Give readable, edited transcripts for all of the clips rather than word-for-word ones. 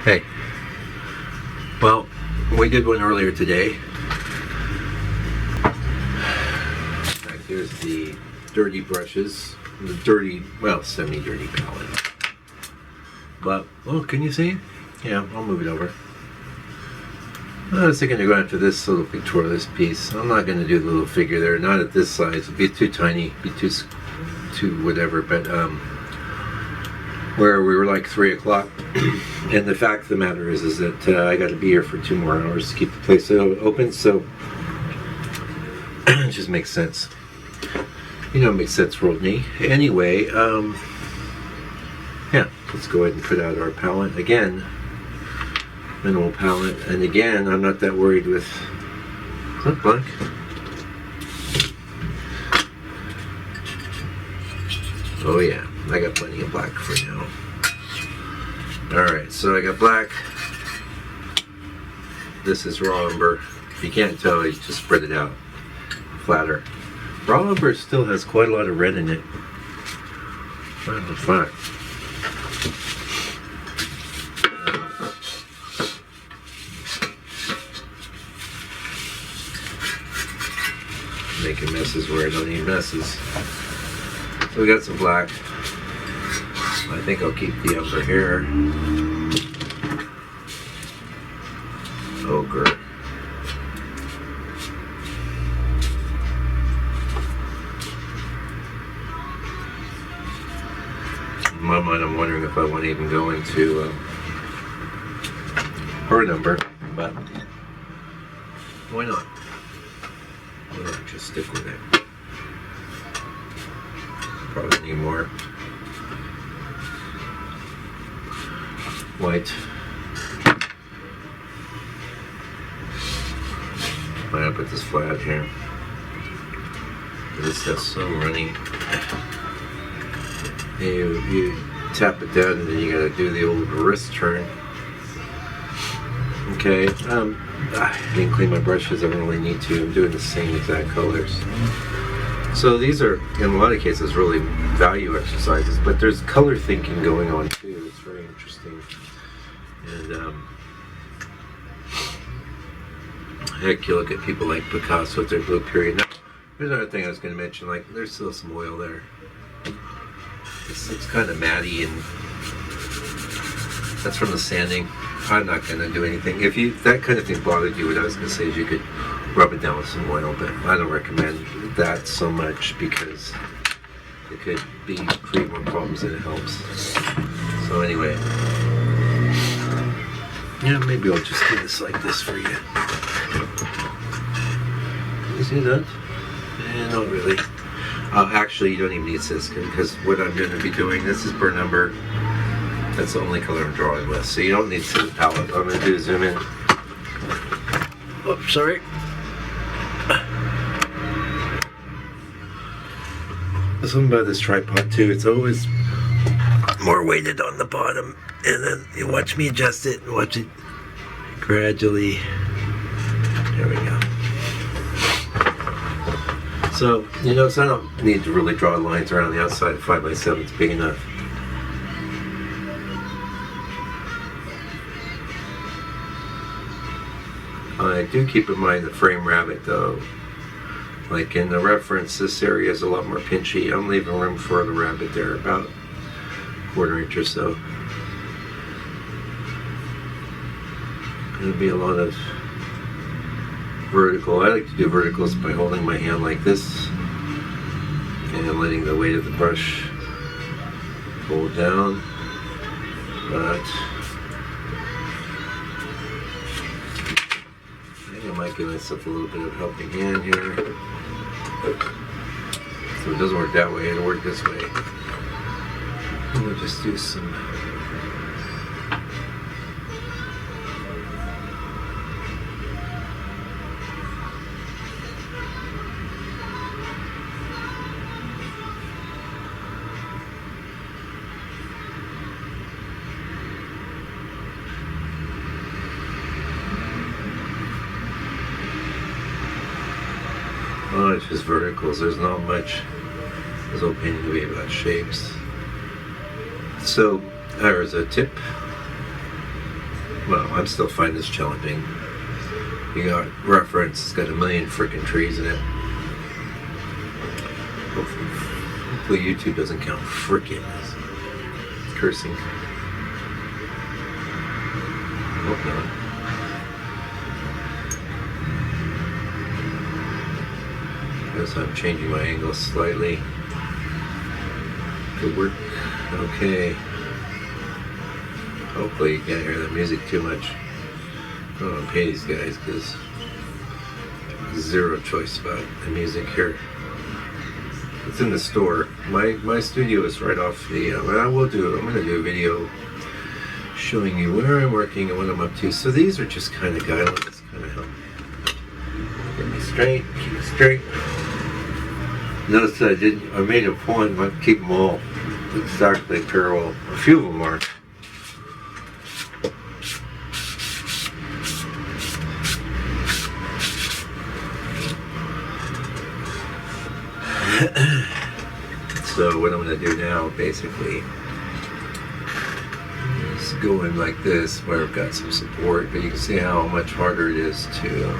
Hey, well, we did one earlier today. Here's the dirty brushes, the dirty, well, semi-dirty palette. But, oh, can you see? Yeah, I'll move it over. I was thinking to go after this little pictorialist piece. I'm not going to do the little figure there, not at this size. It'd be too tiny, be too whatever, but where we were like 3 o'clock. And the fact of the matter is that I got to be here for 2 more hours to keep the place open, so it just makes sense. You know, it makes sense, Rodney. Anyway, yeah, let's go ahead and put out our palette again. Minimal palette, and again, I'm not that worried with. Is that black? Oh yeah, I got plenty of black for now. Alright, so I got black. This is raw umber. If you can't tell, you just spread it out flatter. Raw umber still has quite a lot of red in it. What the fuck? Making messes where I don't need messes. So we got some black. I think I'll keep the umber here. Ochre. In my mind, I'm wondering if I want to even go into her number, but why not? Why not just stick with it? Probably need more white. I'm gonna put this flat here. This stuff's so runny. You tap it down and then you gotta do the old wrist turn. Okay, I didn't clean my brushes, I don't really need to. I'm doing the same exact colors. So these are, in a lot of cases, really value exercises, but there's color thinking going on too. It's very interesting. And heck, you look at people like Picasso with their blue period. Now, here's another thing I was going to mention, like there's still some oil there. It's kind of matty, and that's from the sanding. I'm not going to do anything. If that kind of thing bothered you, what I was going to say is you could rub it down with some oil, but I don't recommend that so much because it could create more problems than it helps. So anyway, yeah, maybe I'll just do this like this for you. Can you see that? Yeah, not really. Actually, you don't even need this because what I'm going to be doing, this is per number. That's the only color I'm drawing with, so you don't need to see the palette. All I'm going to do is zoom in. Oops, sorry. There's something about this tripod too. It's always more weighted on the bottom, and then you watch me adjust it and watch it gradually. There we go. So you notice I don't need to really draw lines around the outside. 5x7 is big enough. I do keep in mind the frame rabbit though. Like in the reference, this area is a lot more pinchy. I'm leaving room for the rabbit there, about 1/4 inch or so. It'll be a lot of vertical. I like to do verticals by holding my hand like this and letting the weight of the brush pull down. But I might give myself a little bit of helping hand here. So it doesn't work that way, it'll work this way. We'll just do some it's just verticals. There's not much. This whole painting will be about shapes. So there's a tip. Well, I'm still fine this challenging. You got reference, it's got a million freaking trees in it. Hopefully YouTube doesn't count frickin' as cursing. Hope not. Guess I'm changing my angle slightly. Good work. Okay. Hopefully you can't hear the music too much. I don't want to pay these guys because zero choice about the music here. It's in the store. My studio is right off the. What I will do, I'm going to do a video showing you where I'm working and what I'm up to. So these are just kind of guidelines, kind of help get me straight, keep me straight. Notice I made a point not to keep them all exactly parallel. A few of them are. So what I'm going to do now basically is go in like this where I've got some support, but you can see how much harder it is to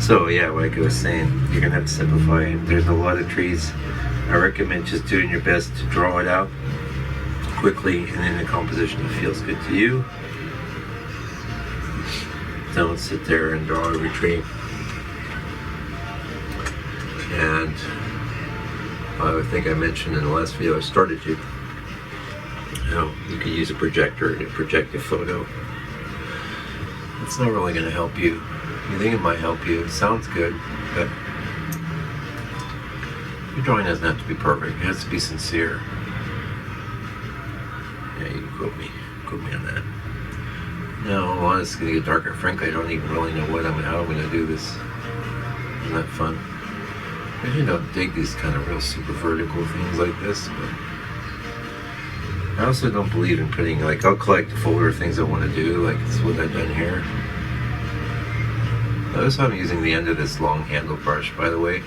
So yeah, like I was saying, you're gonna have to simplify it. There's a lot of trees. I recommend just doing your best to draw it out quickly and in a composition that feels good to you. Don't sit there and draw every tree. And I think I mentioned in the last video I started to, you could use a projector to project a photo. It's not really going to help you. You think it might help you. It sounds good, but your drawing doesn't have to be perfect. It has to be sincere. Yeah, you can quote me on that. No, well, it's going to get darker. Frankly, I don't even really know how I'm going to do this. Isn't that fun? I usually don't dig these kind of real super vertical things like this, but I also don't believe in putting, like, I'll collect a folder of things I want to do, like this is what I've done here. Notice I'm using the end of this long handle brush, by the way.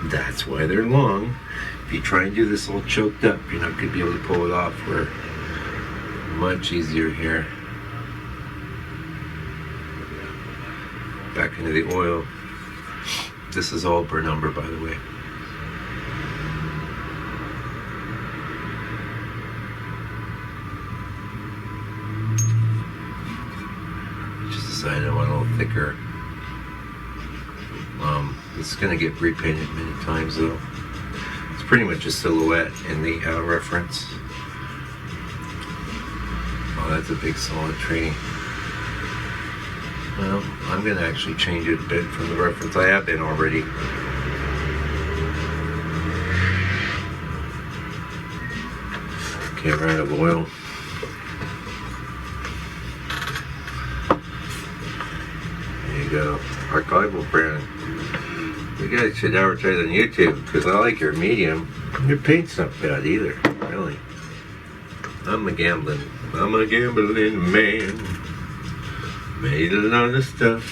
That's why they're long. If you try and do this all choked up, you're not going to be able to pull it off. We're much easier here. Back into the oil. This is all per number, by the way. Just decided I want a little thicker. It's going to get repainted many times though. It's pretty much a silhouette in the reference. Oh, that's a big solid tree. Well, I'm going to actually change it a bit from the reference. I have been already. Okay, I'm out of oil. There you go. Archival brand. You guys should advertise on YouTube because I like your medium. Your paint's not bad either, really. I'm a gambling man. Made a lot of stuff.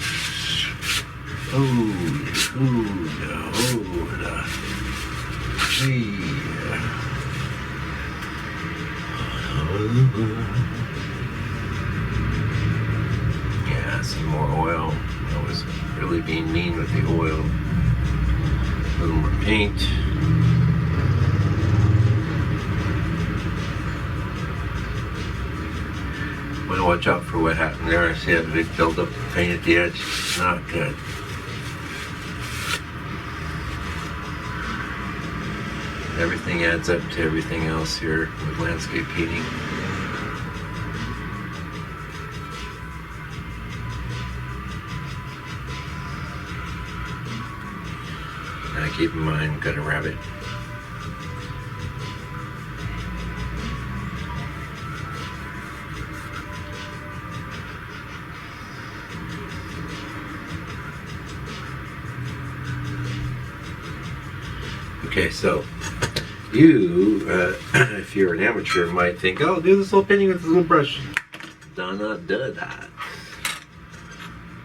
Yeah, some more oil. I was really being mean with the oil. A little more paint. Want to watch out for what happened there. I see a big buildup of paint at the edge. It's not good. Everything adds up to everything else here with landscape painting. Keep in mind, got a rabbit. Okay, so you, if you're an amateur, might think, oh, do this little painting with this little brush. Da-da-da-da.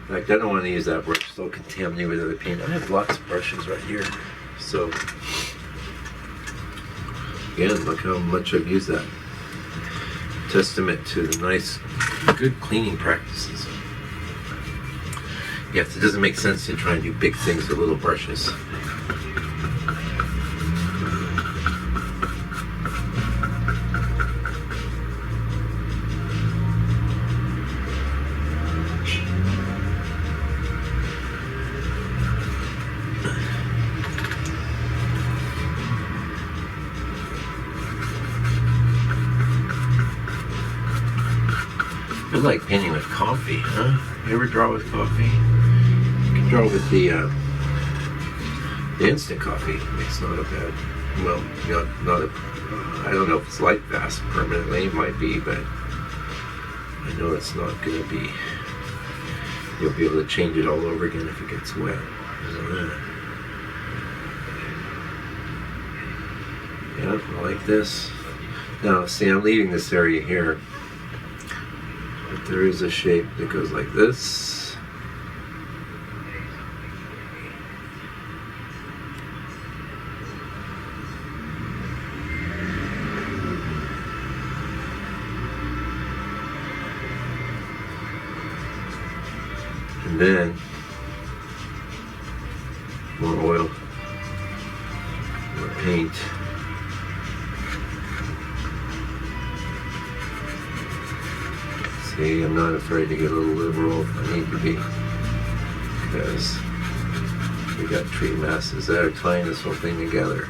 In fact, I don't want to use that brush. It's all contaminated with other paint. I have lots of brushes right here. So, again, look how much I've used that. Testament to the nice, good cleaning practices. Yes, it doesn't make sense to try and do big things with little brushes. I like painting with coffee, huh? You ever draw with coffee? You can draw with the instant coffee. It's not a bad, well, not a, I don't know if it's like fast permanently, it might be, but I know it's not going to be, you'll be able to change it all over again if it gets wet. Yeah, I like this. Now, see, I'm leaving this area here. But there is a shape that goes like this. And then more oil, more paint. See, I'm not afraid to get a little liberal if I need to be, because we got tree masses that are tying this whole thing together.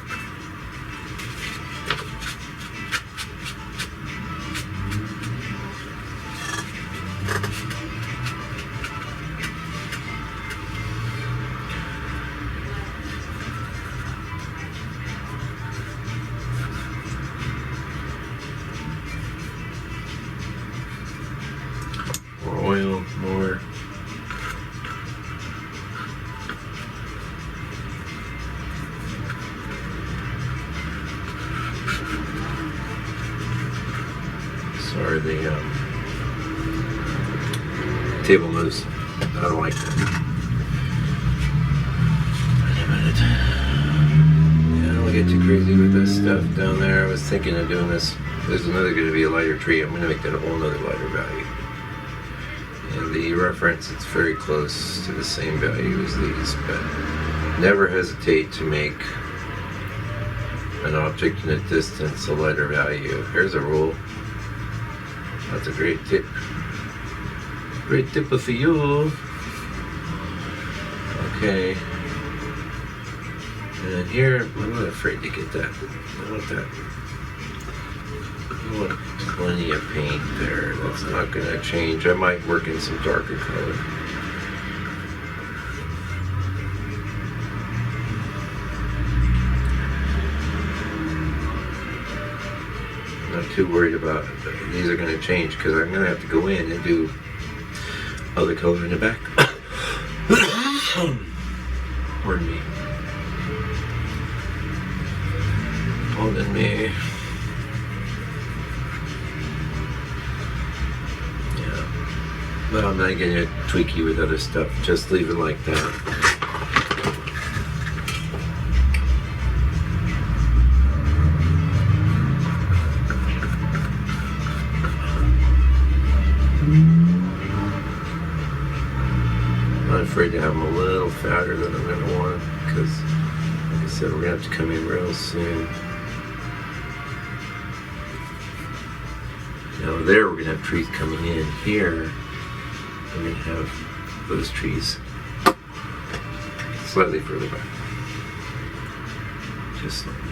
More oil, more. Sorry, the table moves. I don't like that. Wait a minute. Yeah, I don't get too crazy with this stuff down there. I was thinking of doing this. There's another going to be a lighter tree. I'm going to make that a whole nother lighter value. And the reference, it's very close to the same value as these, but never hesitate to make an object in a distance a lighter value. Here's a rule. That's a great tip. Great tip for you. Okay. And here, I'm not afraid to get that. I want that. I want plenty of paint there. That's not going to change. I might work in some darker color. I'm not too worried about it. These are going to change because I'm going to have to go in and do other color in the back. Pardon me. Pardon me. But I'm not going to tweak you with other stuff. Just leave it like that. I'm not afraid to have them a little fatter than I'm going to want, because, like I said, we're going to have to come in real soon. Now there we're going to have trees coming in. Here we're going to have those trees slightly further back. Just slightly.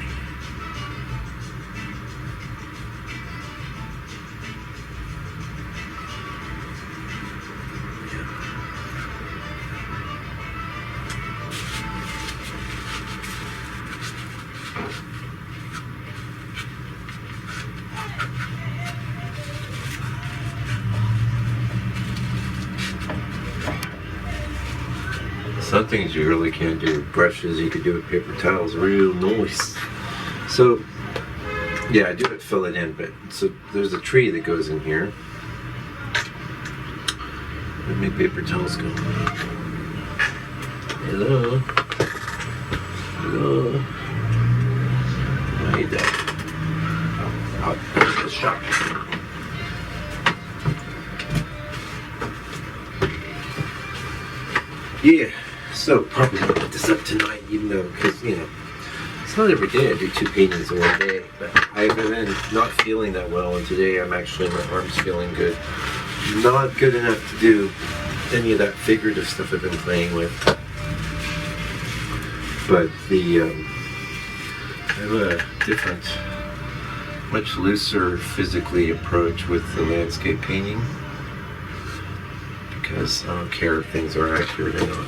Some things you really can't do with brushes, you could do with paper towels real nice. So, yeah, I do it, fill it in, but so there's a tree that goes in here. Let me paper towels go. Hello. Hello. I need that. Out of the shop. Yeah, so probably gonna put this up tonight, even though, because, you know, it's not every day I do 2 paintings in one day, but I've been not feeling that well, and today I'm actually, my arm's feeling good. Not good enough to do any of that figurative stuff I've been playing with. But I have a different, much looser physically approach with the landscape painting, because I don't care if things are accurate or not.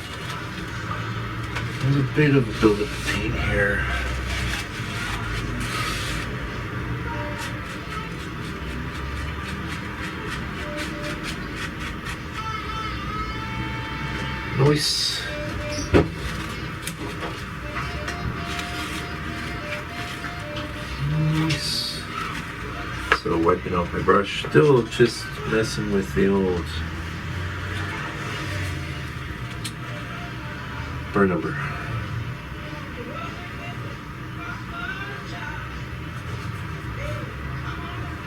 There's a bit of a buildup of paint here. Nice. Nice. So wiping off my brush, still just messing with the old burn number.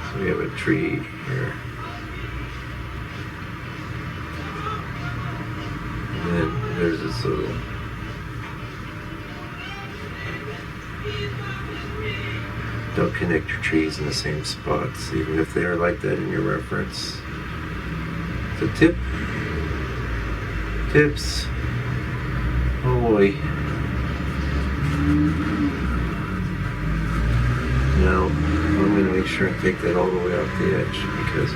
So we have a tree here. And then there's this little don't connect your trees in the same spots, even if they are like that in your reference. So tips. Oh boy. Now I'm gonna make sure and take that all the way off the edge, because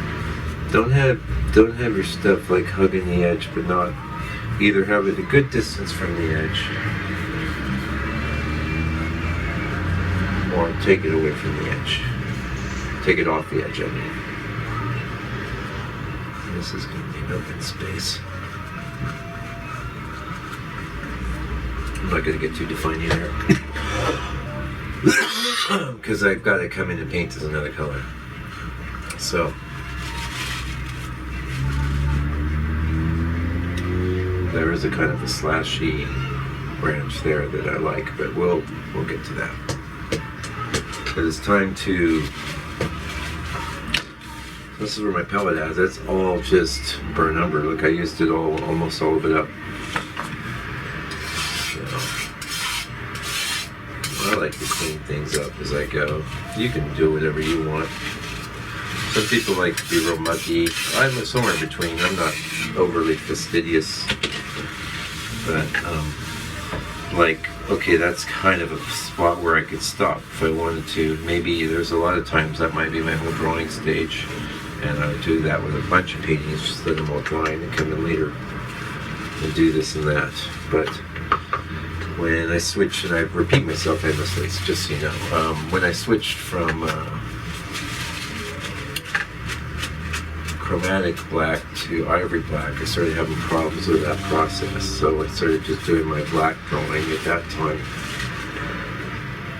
don't have your stuff like hugging the edge, but not either have it a good distance from the edge or take it away from the edge. Take it off the edge, I mean. This is going to be an open space. I'm not going to get too defined either, because I've got to come in and paint as another color. So there is a kind of a slashy branch there that I like, but we'll get to that. But it's time to. This is where my palette has. That's all just burn umber. Look, I used it almost all of it up. So I like to clean things up as I go. You can do whatever you want. Some people like to be real mucky. I'm somewhere in between. I'm not overly fastidious. But, like, okay, that's kind of a spot where I could stop if I wanted to. Maybe there's a lot of times that might be my whole drawing stage, and I would do that with a bunch of paintings, just let them all dry and then come in later and do this and that. But when I switch, and I repeat myself endlessly, just so you know, when I switched from chromatic black to ivory black, I started having problems with that process, so I started just doing my black drawing at that time.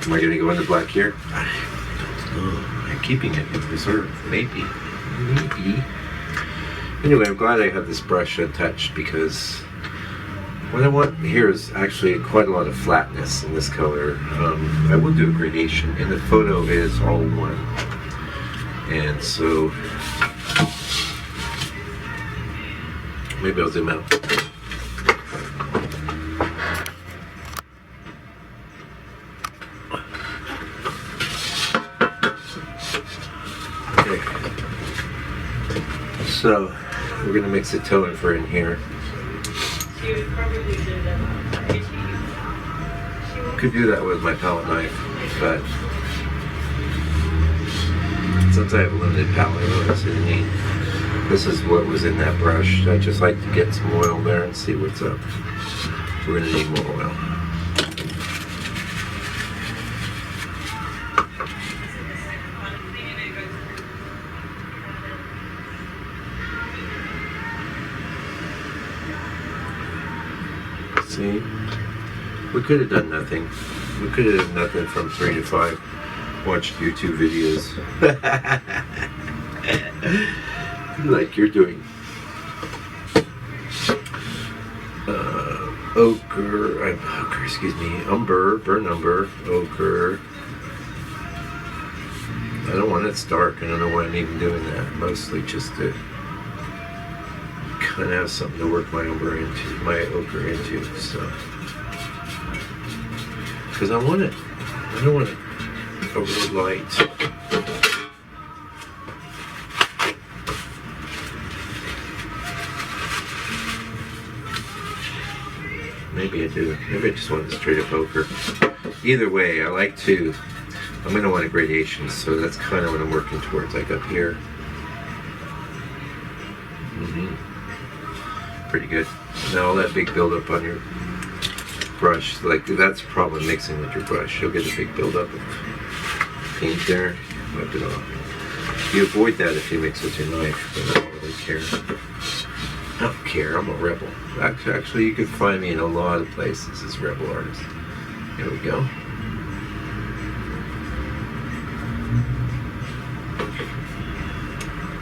Am I going to go into black here? I don't know. I'm keeping it in reserve. Maybe. Anyway, I'm glad I have this brush untouched, because what I want here is actually quite a lot of flatness in this color. I will do a gradation. In the photo, it is all one. And so maybe I'll zoom out. Okay. So we're going to mix the tone for in here. Could do that with my palette knife, but since I have a limited palette, I really need. This is what was in that brush. I just like to get some oil there and see what's up. We're going to need more oil. See? We could have done nothing. We could have done nothing from 3 to 5. Watched YouTube videos. Like you're doing. ochre, excuse me, burn umber, ochre. I don't want it dark. I don't know why I'm even doing that. Mostly just to kind of have something to work my ochre into. So, because I don't want it over light. Maybe I do. Maybe I just want the straight up ochre. Either way, I'm going to want a gradation, so that's kind of what I'm working towards, like up here. Pretty good. Now all that big buildup on your brush, like that's the problem mixing with your brush. You'll get a big buildup of paint there. Wipe it off. You avoid that if you mix with your knife, but I don't really care. I don't care, I'm a rebel. Actually, you can find me in a lot of places as a rebel artist. Here we go.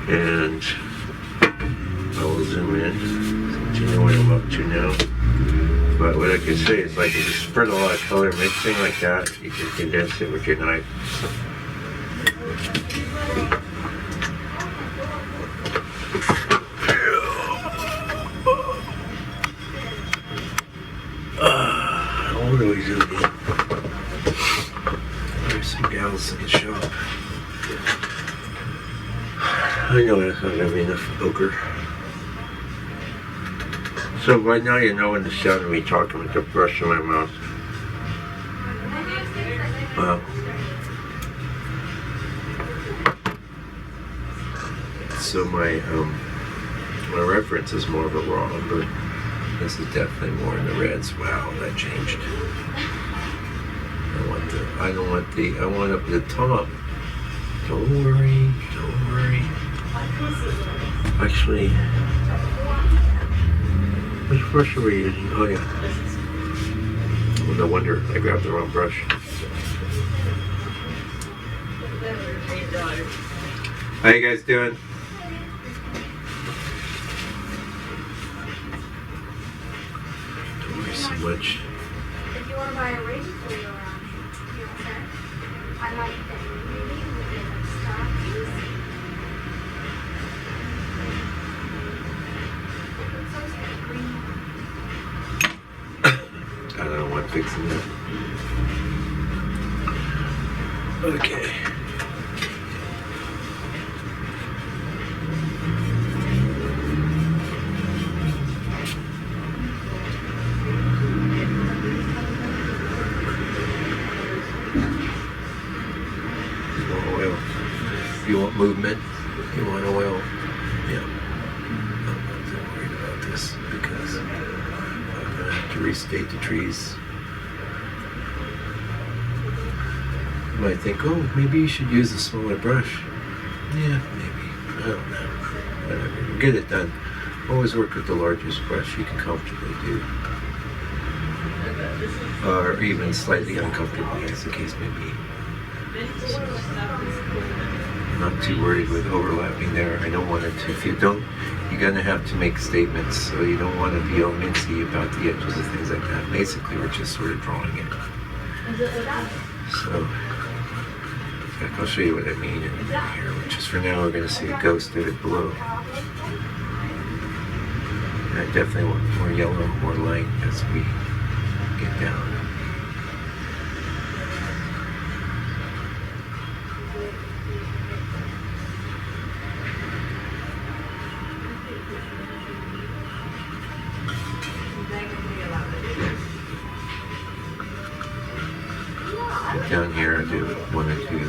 And I will zoom in, so you know what I'm up to now. But what I can say is, like, if you spread a lot of color mixing like that, you can condense it with your knife. What do we do here? There's some gals in the shop. I know that's not gonna be enough ochre. So right now you know when the sound of me talking with the brush in my mouth. So my reference is more of a raw umber. This is definitely more in the reds. Wow, that changed. I want up at the top. Don't worry. Actually, which brush are we using? Oh yeah. Well, no wonder I grabbed the wrong brush. How you guys doing? Don't worry so much. If you want to buy a ring for your fiance, I like that maybe with the stockings. I don't know what fixing that. Okay. Oil. You want movement? You want oil? Yeah. I'm not too worried about this because I'm going to have to restate the trees. You might think, oh, maybe you should use a smaller brush. Yeah, maybe. I don't know. Whatever. We'll get it done. Always work with the largest brush you can comfortably do. Or even slightly uncomfortably, as the case may be. So, I'm not too worried with overlapping there. I don't want it to, if you don't, you're going to have to make statements, so you don't want to be all mincy about the edges and things like that. Basically, we're just sort of drawing it. So, in fact, I'll show you what I mean in here, which is for now, we're going to see a ghost of it below. And I definitely want more yellow, more light as we get down. Down here, I do want to do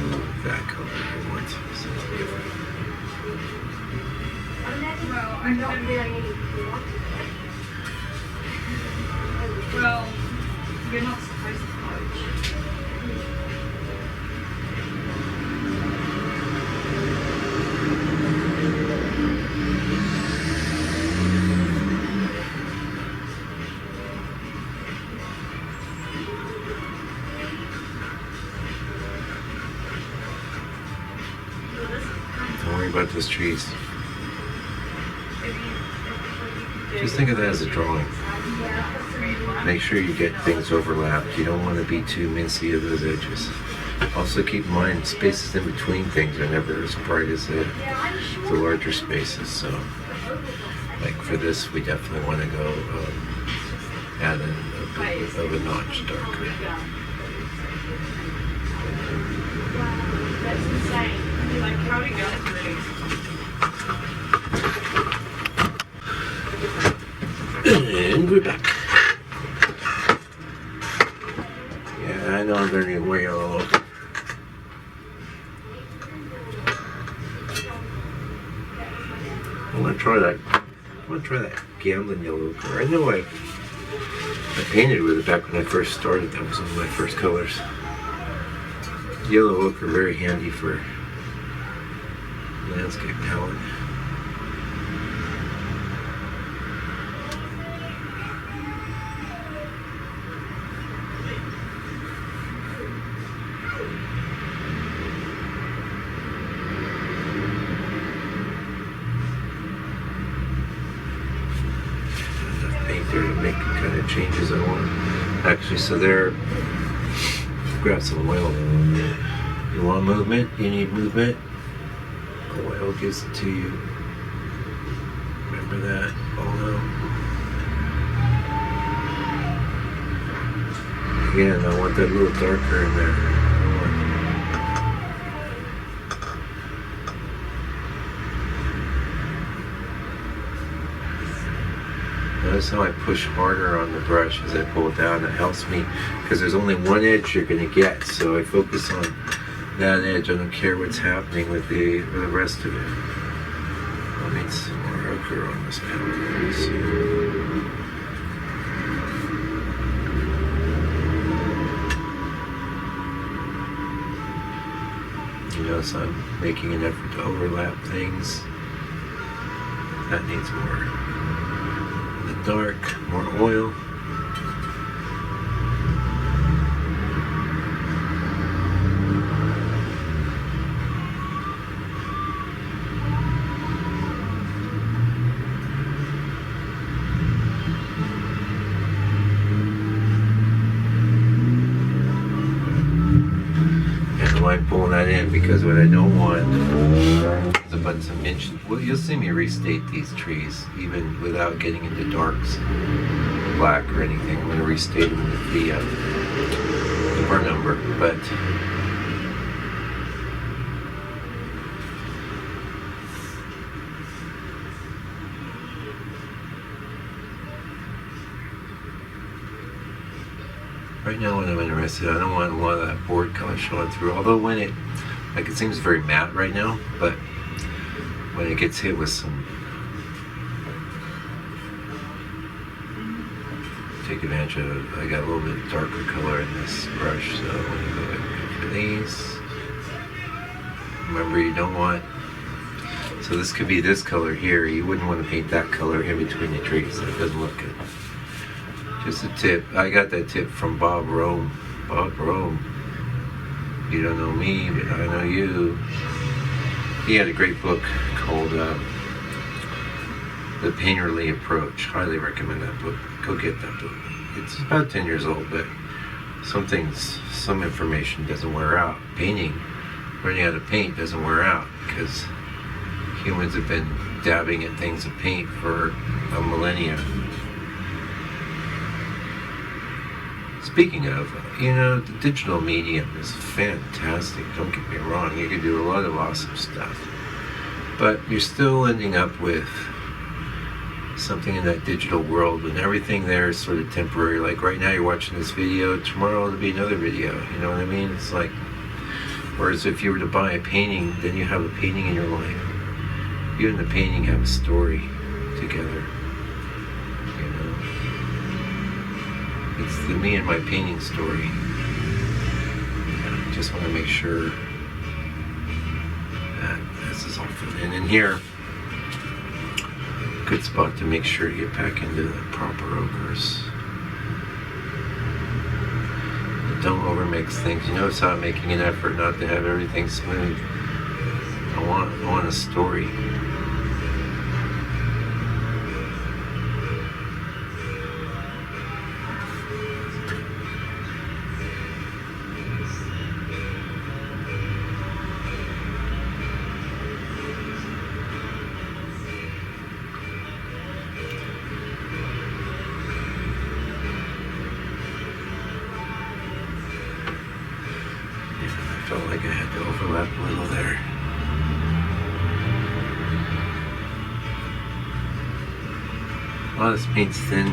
that color I want, so it's different. Well, I don't really want to. Well, you're not supposed to coach. Don't worry about those trees. Just think of that as a drawing. Make sure you get things overlapped. You don't want to be too mincy of those edges. Also keep in mind spaces in between things are never as bright as the larger spaces. So like for this, we definitely want to go add in a bit of a notch darker. That's insane. Like, how are we going through these? And we're back. Yeah, I know I'm going to get way all over. I want to try that gambling yellow ochre. I know I painted with it back when I first started. That was one of my first colors. Yellow ochre, very handy for landscape palette. There to make the kind of changes I want. Actually, so there, grab some oil. You want movement? You need movement? Oil gives it to you. Remember that. Although, again, I want that a little darker in there. Notice how I push harder on the brush as I pull it down. It helps me because there's only one edge you're going to get, so I focus on that edge. I don't care what's happening with the rest of it. I need some more ochre on this palette. You notice I'm making an effort to overlap things. That needs more. Dark, more oil. And I'm pulling that in because what I don't want is a bunch of inch. Well, you'll see me restate these trees even without getting into darks, black or anything. I'm going to restate them with the bar number, but right now when I'm interested, I don't want a lot of that board color showing through. Although when it seems very matte right now, but when it gets hit with some, take advantage of it. I got a little bit darker color in this brush, so I'm going to go for these. Remember, you don't want, so this could be this color here. You wouldn't want to paint that color in between the trees. It doesn't look good. Just a tip. I got that tip from Bob Rome. Bob Rome. You don't know me, but I know you. He had a great book called The Painterly Approach. Highly recommend that book. Go get that book. It's about 10 years old, but some information doesn't wear out. Painting, learning how to paint doesn't wear out because humans have been dabbing at things of paint for a millennia. Speaking of, the digital medium is fantastic. Don't get me wrong. You can do a lot of awesome stuff. But you're still ending up with something in that digital world when everything there is sort of temporary. Like right now you're watching this video, tomorrow it'll be another video. You know what I mean? It's like, whereas if you were to buy a painting, then you have a painting in your life. You and the painting have a story together. It's the me and my painting story. I just want to make sure that this is all filled in. And here, good spot to make sure you get back into the proper ochres. Don't overmix things. You notice how I'm making an effort not to have everything smooth. I want a story. up a little there. Oh, this paint's thin.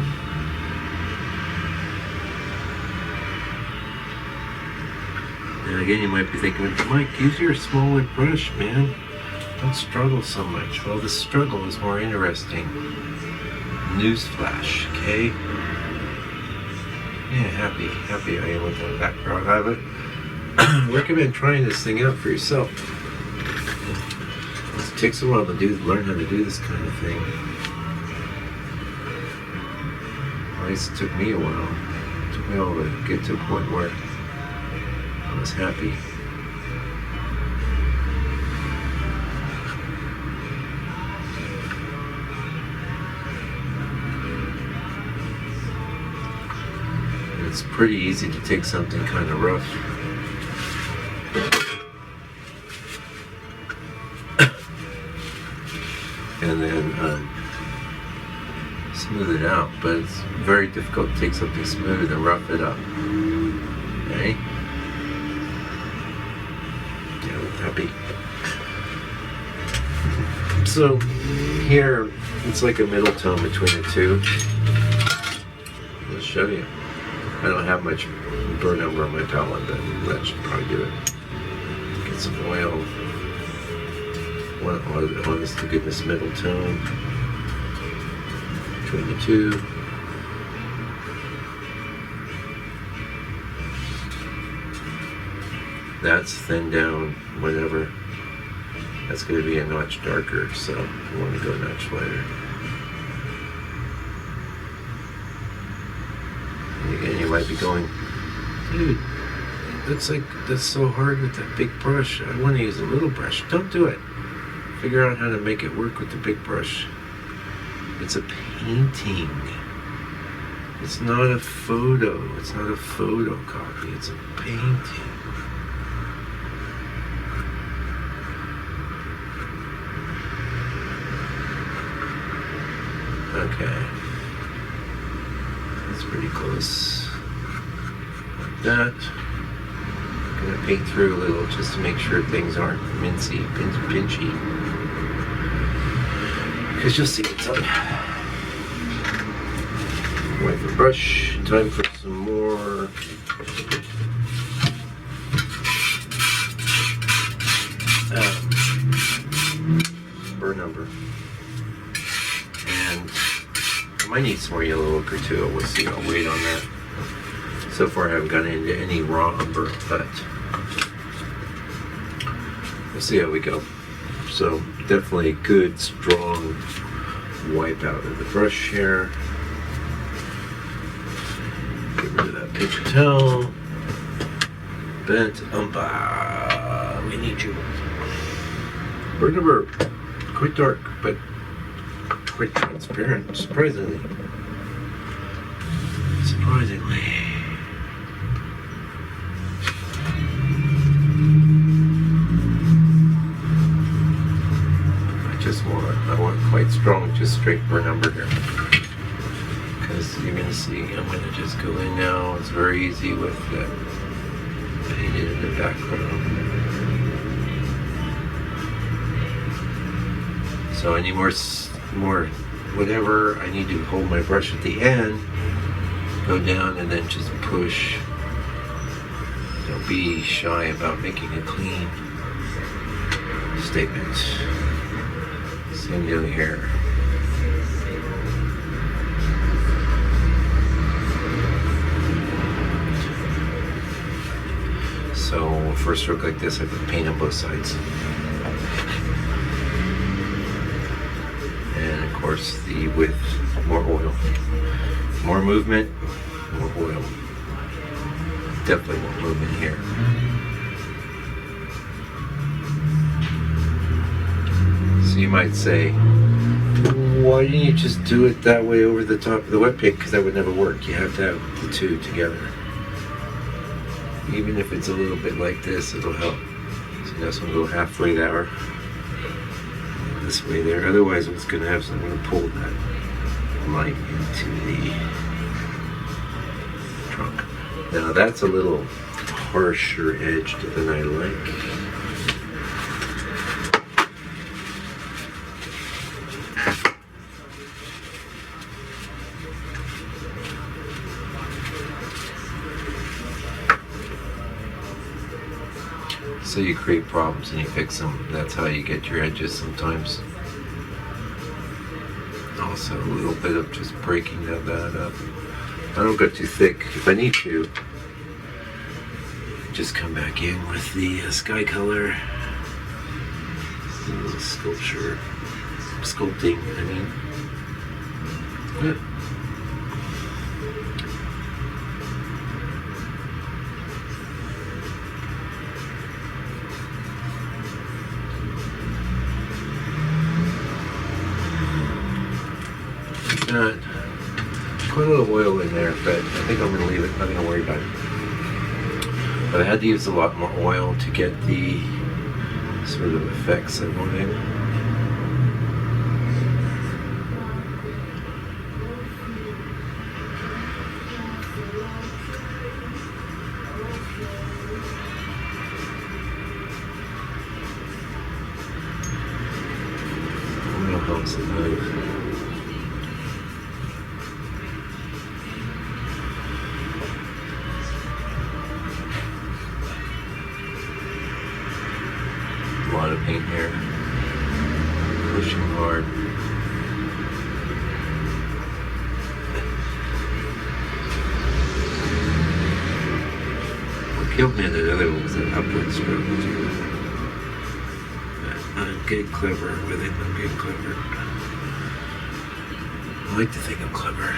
And again, you might be thinking, Mike, use your smaller brush, man. Don't struggle so much. Well, the struggle is more interesting. Newsflash, okay? Yeah, happy I am with the background. I would recommend trying this thing out for yourself. It takes a while to learn how to do this kind of thing. At least it took me a while. It took me a while to get to a point where I was happy. It's pretty easy to take something kind of rough and then smooth it out, but it's very difficult to take something smooth and rough it up. Okay? Yeah, happy. So here it's like a middle tone between the two. I'll show you. I don't have much burn over on my palette, but that should probably do it. Get some oil. Honest to goodness middle tone between the two. That's thinned down, whatever. That's going to be a notch darker, so I want to go a notch lighter. Again, you might be going, dude, it looks like that's so hard with that big brush. I want to use a little brush. Don't do it. Figure out how to make it work with the big brush. It's a painting. It's not a photo. It's not a photocopy. It's a painting. Okay. That's pretty close. Like that. I'm gonna paint through a little just to make sure things aren't mincey, pinchy. Because you'll see it's on. Wipe the brush. Time for some more. Burn umber. And I might need some more yellow ochre too. We'll see. I'll wait on that. So far I haven't gone into any raw umber, but we'll see how we go. So definitely a good strong wipe out of the brush here. Get rid of that paper towel. Bent umber. We need you. Burn umber. Quite dark, but quite transparent, surprisingly. I want quite strong, just straight burn umber here. Because you're going to see, I'm going to just go in now. It's very easy with that painted in the background. So I need more whatever. I need to hold my brush at the end, go down and then just push. Don't be shy about making a clean statement. Same deal here. So first stroke like this, I put paint on both sides. And of course the width, more oil. More movement, more oil. Definitely more movement here. So you might say, why didn't you just do it that way over the top of the wet paint? Because that would never work. You have to have the two together. Even if it's a little bit like this, it'll help. So this one go halfway there, this way there. Otherwise, what's going to happen is I'm going to pull that light into the trunk. Now that's a little harsher edge than I like. So you create problems and you fix them. That's how you get your edges sometimes. Also a little bit of just breaking that up. I don't go too thick. If I need to, just come back in with the sky color. Sculpting, I mean. Yeah. Put a little oil in there, but I think I'm going to leave it. I'm not going to worry about it. But I had to use a lot more oil to get the sort of effects I wanted. Oil helps it move. A lot of paint here. Pushing hard. What killed me in the other one was that upward stroke too. I'm getting clever with it. I'm getting clever. I like to think I'm clever.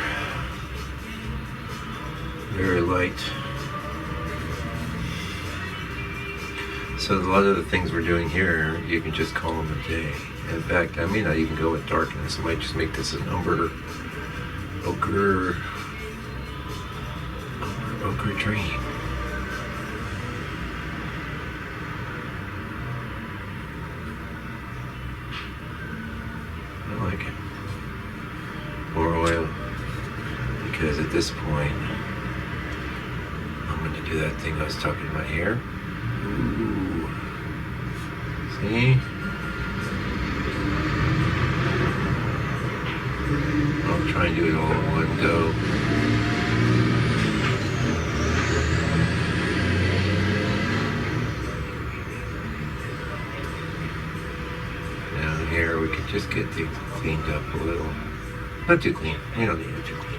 Very light. So a lot of the things we're doing here, you can just call them a day. In fact, I may not even go with darkness. I might just make this an ochre dream. I like it. More oil, because at this point, I'm going to do that thing I was talking about here. Ooh. See? I'll try and do it all in one go. Down here we can just get things cleaned up a little. Not too clean. We don't need it too clean.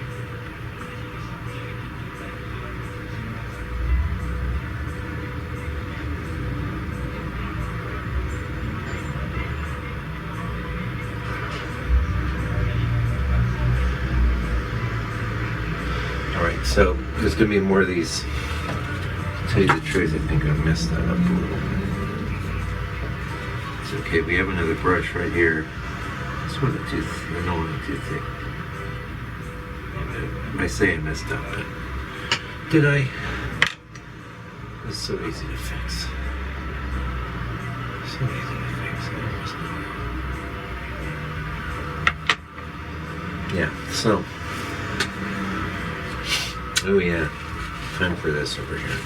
So there's going to be more of these. To tell you the truth, I think I messed that up a little bit. It's okay. We have another brush right here. This one is too thick. I don't want it too thick. I say I messed up, but did I? It's so easy to fix. So easy to fix. I almost know. Yeah. So. Oh yeah, time for this over here.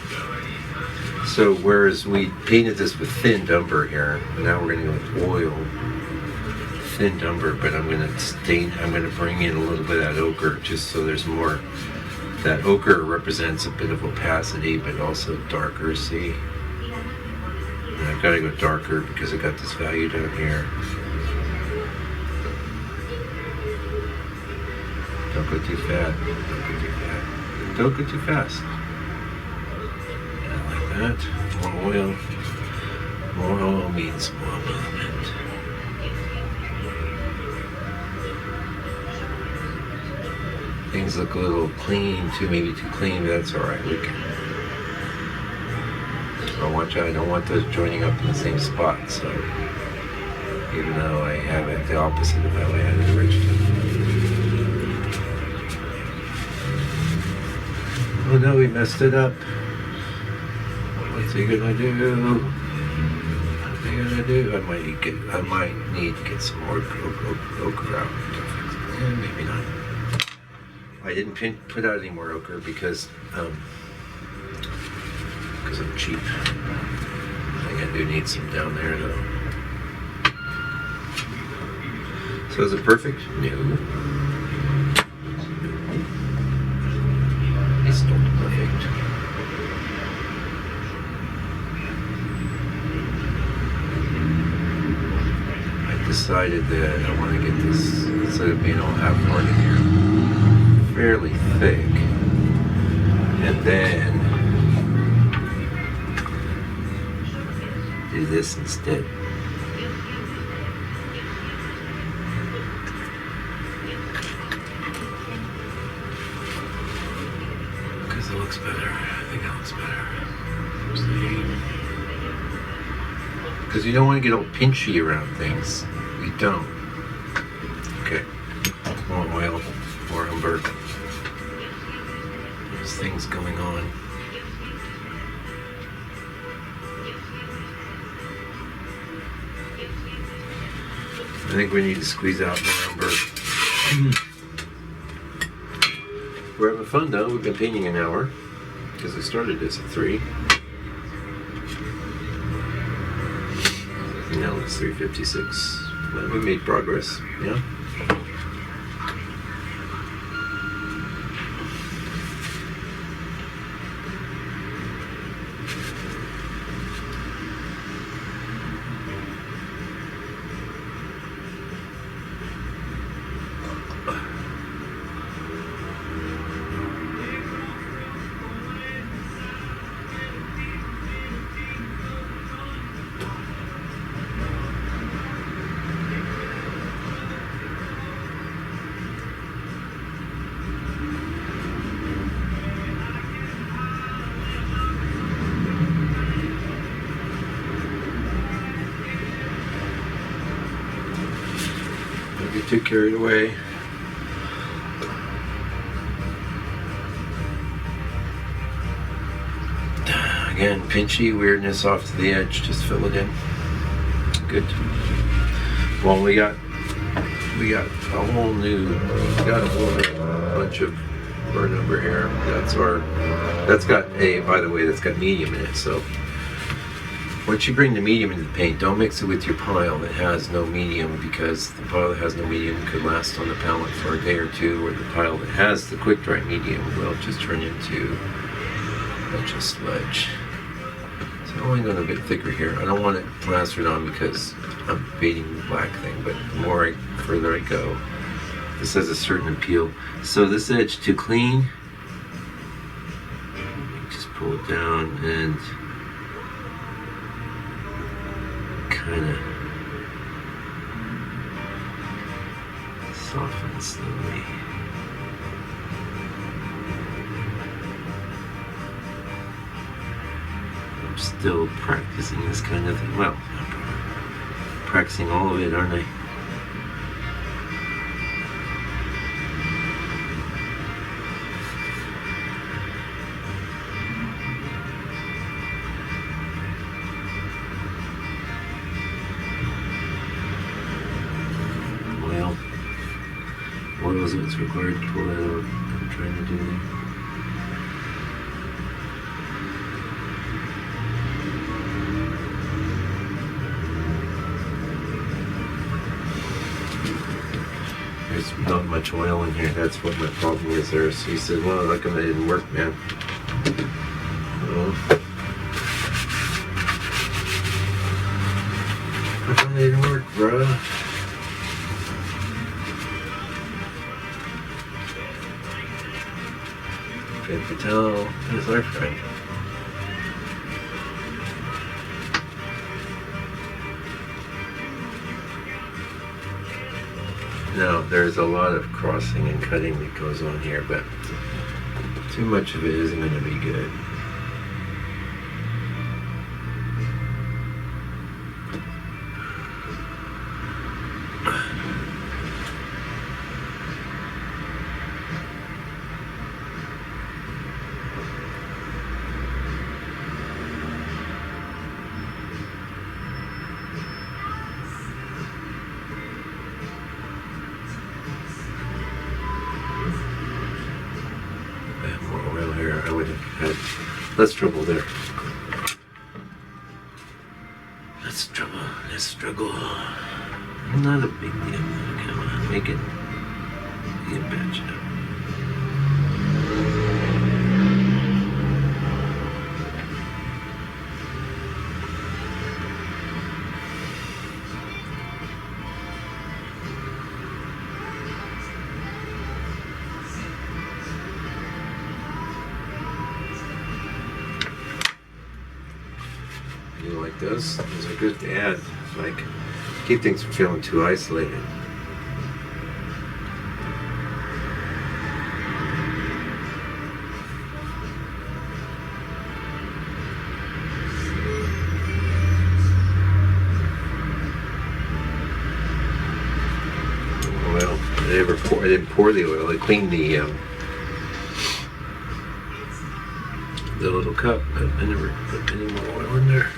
So whereas we painted this with thinned umber here, now we're going to go with oil, thinned umber, but I'm going to bring in a little bit of that ochre just so there's more. That ochre represents a bit of opacity, but also darker, see? And I've got to go darker because I got this value down here. Don't go too fast, don't go too fast. Don't go too fast. Yeah, like that. More oil. More oil means more movement. Things look a little clean, maybe too clean, but that's alright. We can. So watch out, I don't want those joining up in the same spot, so even though I have it the opposite of how I had it originally. Oh no, we messed it up. What's he gonna do? What's he gonna do? I might need to get some more ochre out. Maybe not. I didn't put out any more ochre because I'm cheap. I think I do need some down there though. So is it perfect? No. It's not perfect. decided that I want to get this, instead of being all half-hearted here, fairly thick. And then do this instead. Because it looks better. I think it looks better. Because you don't want to get all pinchy around things. You don't. Okay. More oil, more umber. There's things going on. I think we need to squeeze out more umber. We're having fun though. We've been painting an hour because I started this at 3. Now it's 3:56. But we made progress. Yeah. Get too carried away. Again, pinchy weirdness off to the edge. Just fill it in. Good. Well, we got a whole new bunch of burn number here. That's got by the way, that's got medium in it. So once you bring the medium into the paint, don't mix it with your pile that has no medium, because the pile that has no medium could last on the palette for a day or two, or the pile that has the quick dry medium will just turn into a bunch of sludge. So I'm only going a bit thicker here. I don't want it plastered on because I'm baiting the black thing, but the further I go, this has a certain appeal. So this edge too clean, just pull it down and kind of soften slowly. I'm still practicing this kind of thing. Well, I'm practicing all of it, aren't I? Oil is what's required to pull that out. I'm trying to do that. There's not much oil in here. That's what my problem is there. So he said, well, how come that didn't work, man? Well, how come that didn't work, bruh? Patel is our friend. Now, there's a lot of crossing and cutting that goes on here, but too much of it isn't going to be good. I would have had less trouble there. Less trouble, less struggle. Not a big deal. Come on, make it. You can patch it up. like those. Those are good to add. Like, keep things from feeling too isolated. Well, I didn't pour the oil. I cleaned the little cup, but I never put any more oil in there.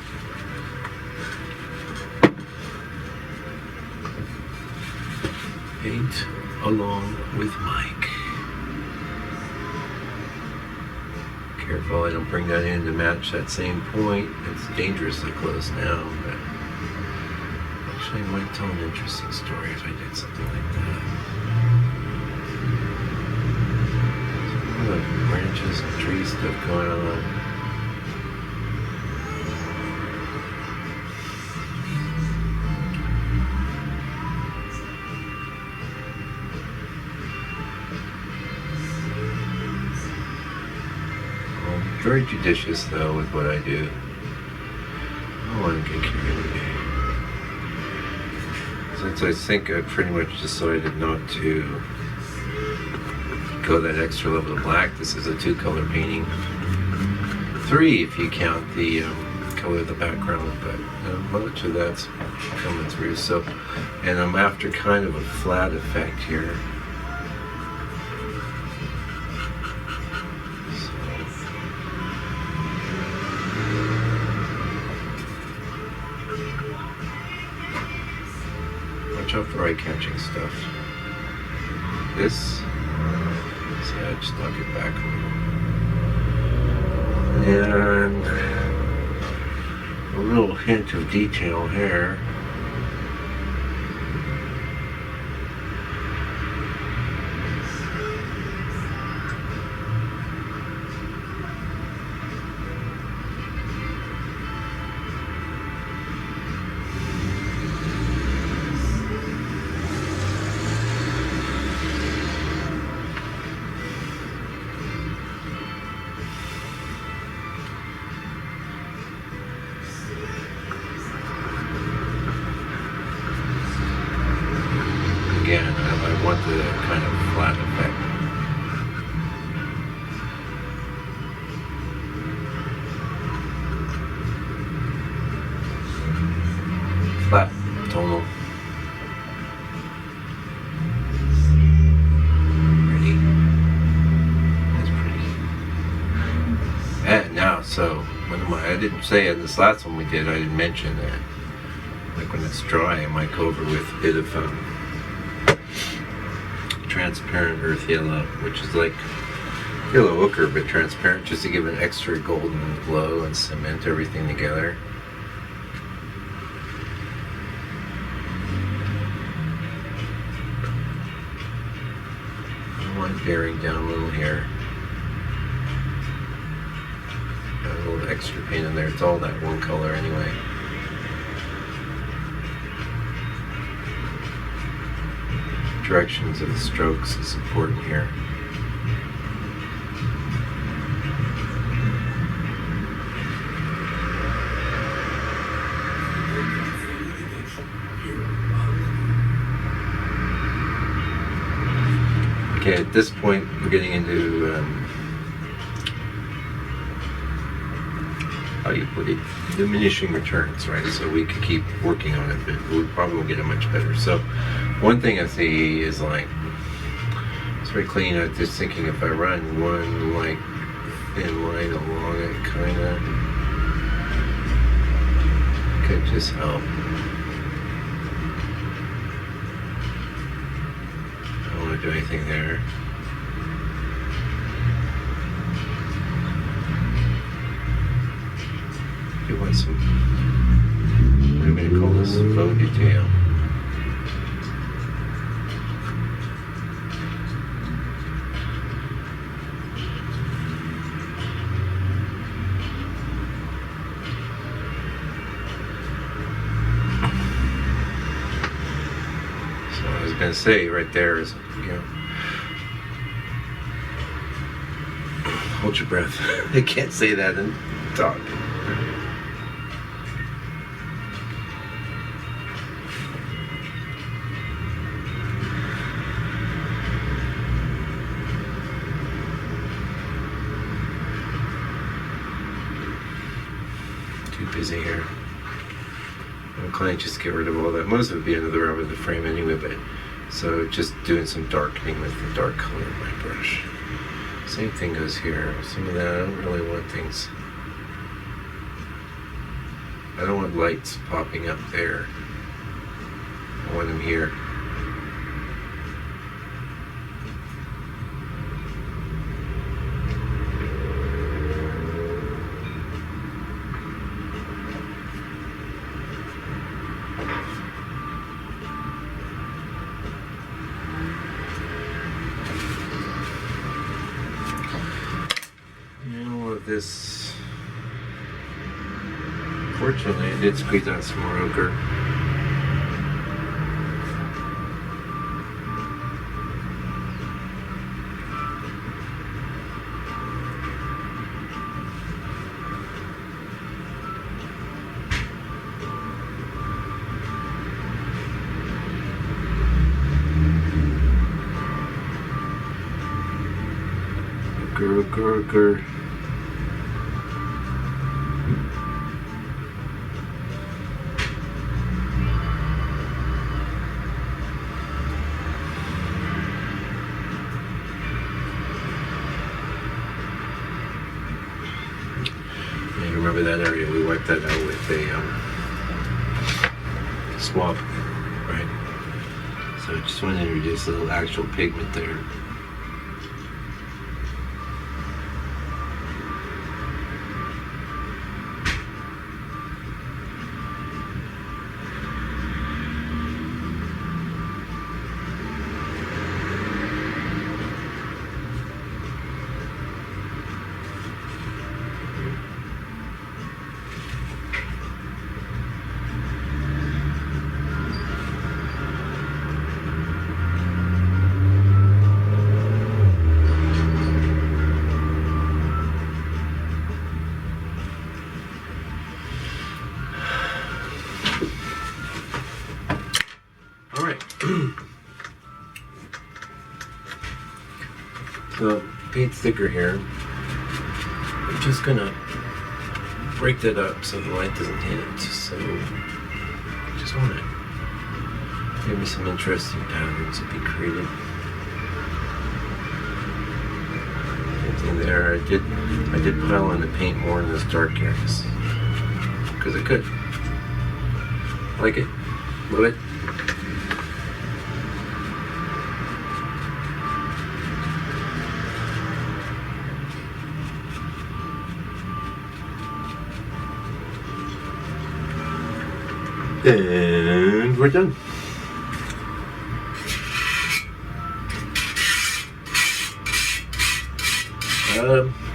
Paint along with Mike. Careful I don't bring that in to match that same point. It's dangerously close now, but actually it might tell an interesting story if I did something like that. Some of the branches and tree stuff going on. Very judicious though with what I do. I don't want to get carried away. Since I think I pretty much decided not to go that extra level of black, this is a 2-color painting. 3 if you count the color of the background, but much of that's coming through. So, and I'm after kind of a flat effect here. Watch out for eye-catching stuff. This edge, knock it back a little. And a little hint of detail here. Again, I want the kind of flat effect. Flat, tonal. Pretty. That's pretty. And now, so, I didn't say in this last one we did, I didn't mention that. Like when it's dry, I might go over with a bit of transparent earth yellow, which is like yellow ochre but transparent, just to give an extra golden glow and cement everything together. I want bearing down a little here. Got a little extra paint in there. It's all that one color anyway. Directions of the strokes is important here. Okay, at this point we're getting into how do you put it? Diminishing returns, right? So we could keep working on it, but we probably won't get it much better. So one thing I see is like, it's very clean. I'm just thinking if I run one like thin line along it, kind of could just help. I don't want to do anything there. You want some, what do we call this? Faux detail. So I was going to say right there is, hold your breath. I can't say that and talk. fizzy here. I'm inclined just to get rid of all that. Most of it would be under the rubber of the frame anyway, but so just doing some darkening with the dark color of my brush. Same thing goes here. Some of that, I don't really want things. I don't want lights popping up there. I want them here. This, fortunately, I did squeeze out some more ochre. Ochre. Remember that area? We wiped that out with a swab, right? So I just want to introduce a little actual pigment there. So, paint thicker here. I'm just gonna break that up so the light doesn't hit it. So, I just want to give me some interesting patterns to be created. Same thing there. I did pile on the paint more in those dark areas because I could. Like it, love it. And we're done.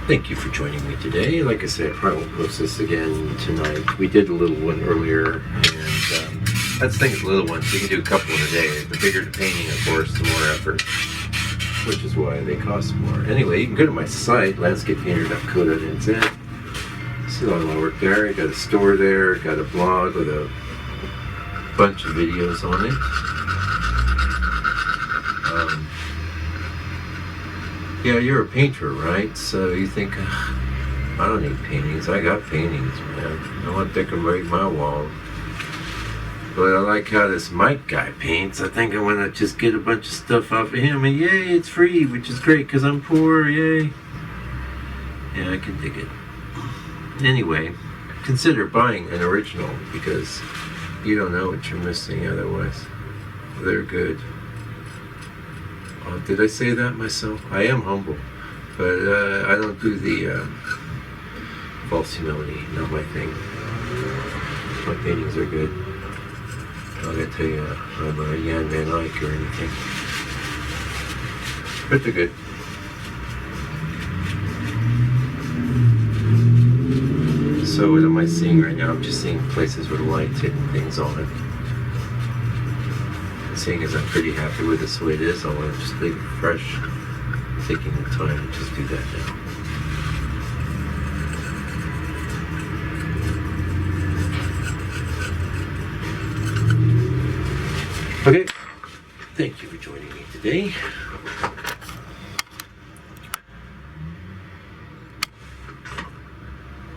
Thank you for joining me today. Like I said, I probably won't post this again tonight. We did a little one earlier, and that's the thing with little ones. You can do a couple in a day. The bigger the painting, of course, the more effort, which is why they cost more. Anyway, you can go to my site, landscapepainter.co.nz. See all my work there. I got a store there, got a blog with a bunch of videos on it. Yeah, you're a painter, right? So you think, I don't need paintings. I got paintings, man. I want to decorate my wall. But I like how this Mike guy paints. I think I want to just get a bunch of stuff off of him. And yay, it's free, which is great because I'm poor. Yay. Yeah, I can dig it. Anyway, consider buying an original because you don't know what you're missing otherwise. They're good. Did I say that myself? I am humble, but I don't do the false humility. Not my thing. My paintings are good. I'm not gonna tell you I'm a Jan Van Eyck or anything, but they're good. So what am I seeing right now? I'm just seeing places with lights hitting things on it. Seeing as I'm pretty happy with this the way it is, I want to just leave it fresh. Taking the time to just do that now. Okay, thank you for joining me today.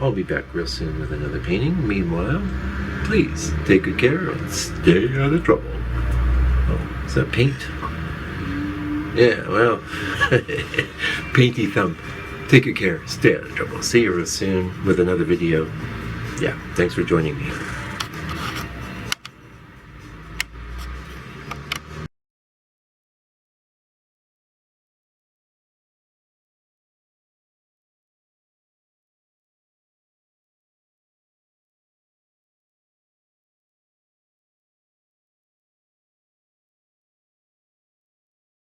I'll be back real soon with another painting. Meanwhile, please take good care and stay out of trouble. Oh, is that paint? Yeah, well, painty thumb. Take good care. Stay out of trouble. See you real soon with another video. Yeah, thanks for joining me.